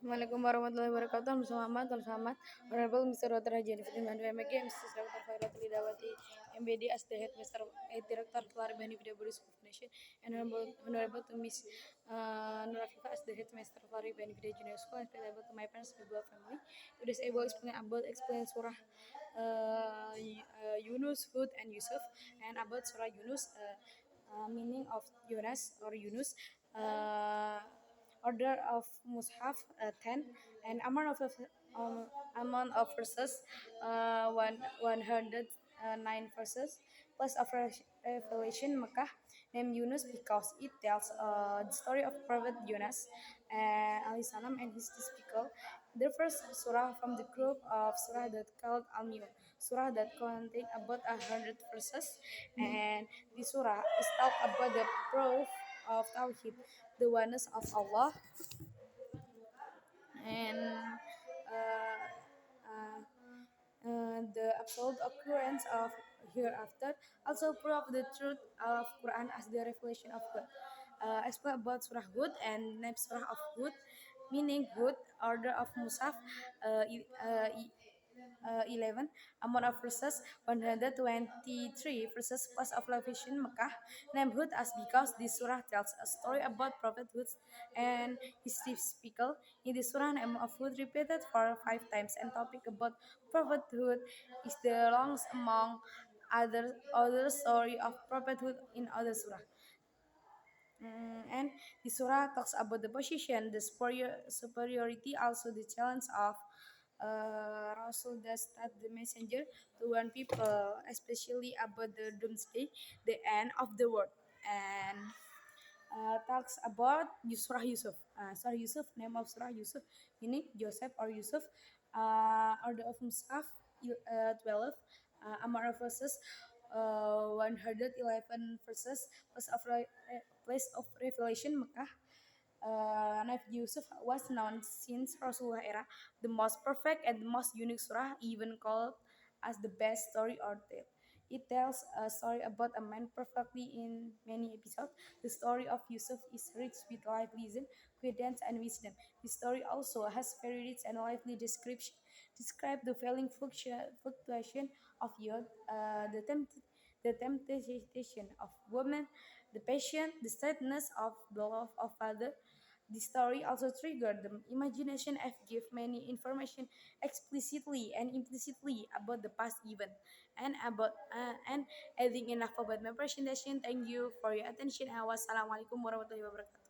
Assalamualaikum warahmatullahi wabarakatuh. Selamat. Honorable Mr. Dr. Haji Arifin MG, Mrs. Dr. Khairatul Idawati, MBD as the Headmaster, Director Keluarga Benefit School Foundation, and honorable to Miss Nurafifa as the Headmaster Keluarga Benefit Junior School, and honorable to my parents, my beloved family. Today's able explain Surah Yunus, Hud, and Yusuf, and about Surah Yunus, meaning of Yunus or Yunus. Order of Mushaf 10 and amount of verses 109 verses plus of Revelation Mecca named Yunus because it tells the story of Prophet Yunus alayhi salam and his people. The first surah from the group of surah that called Al-Nur, surah that contain about 100 verses, and this surah is talk about the proof of Tawhid, the oneness of Allah, and uh, uh, the absolute occurrence of hereafter, also prove the truth of Quran as the revelation of God. Explain about Surah Hud and next Surah of Hud, meaning Hud, order of Musaf, 11, amount of verses 123 verses plus of Revelation Mecca, named Hud as because this surah tells a story about Prophet Hud and his people. In this surah, name of Hud repeated for 5 times, and topic about Prophet Hud is the longest among other story of Prophet Hud in other surah. And the surah talks about the position, the superiority, also the challenge of Rasul that the messenger to warn people, especially about the doomsday, the end of the world, and talks about Surah Yusuf. Surah Yusuf, name of Surah Yusuf, meaning Joseph or Yusuf, order of Musaf 12, Amar of verses 111 verses, place of revelation Mecca. Nabi Yusuf was known since Rasulullah era the most perfect and the most unique surah, even called as the best story or tale. It tells a story about a man perfectly in many episodes. The story of Yusuf is rich with life lesson, credence, and wisdom. The story also has very rich and lively description. Describe the failing fluctuation of youth, the temptation of women, the passion, the sadness of the love of father. The story also triggered the imagination and gave many information explicitly and implicitly about the past event and adding enough about my presentation. Thank you for your attention. And wassalamualaikum warahmatullahi wabarakatuh.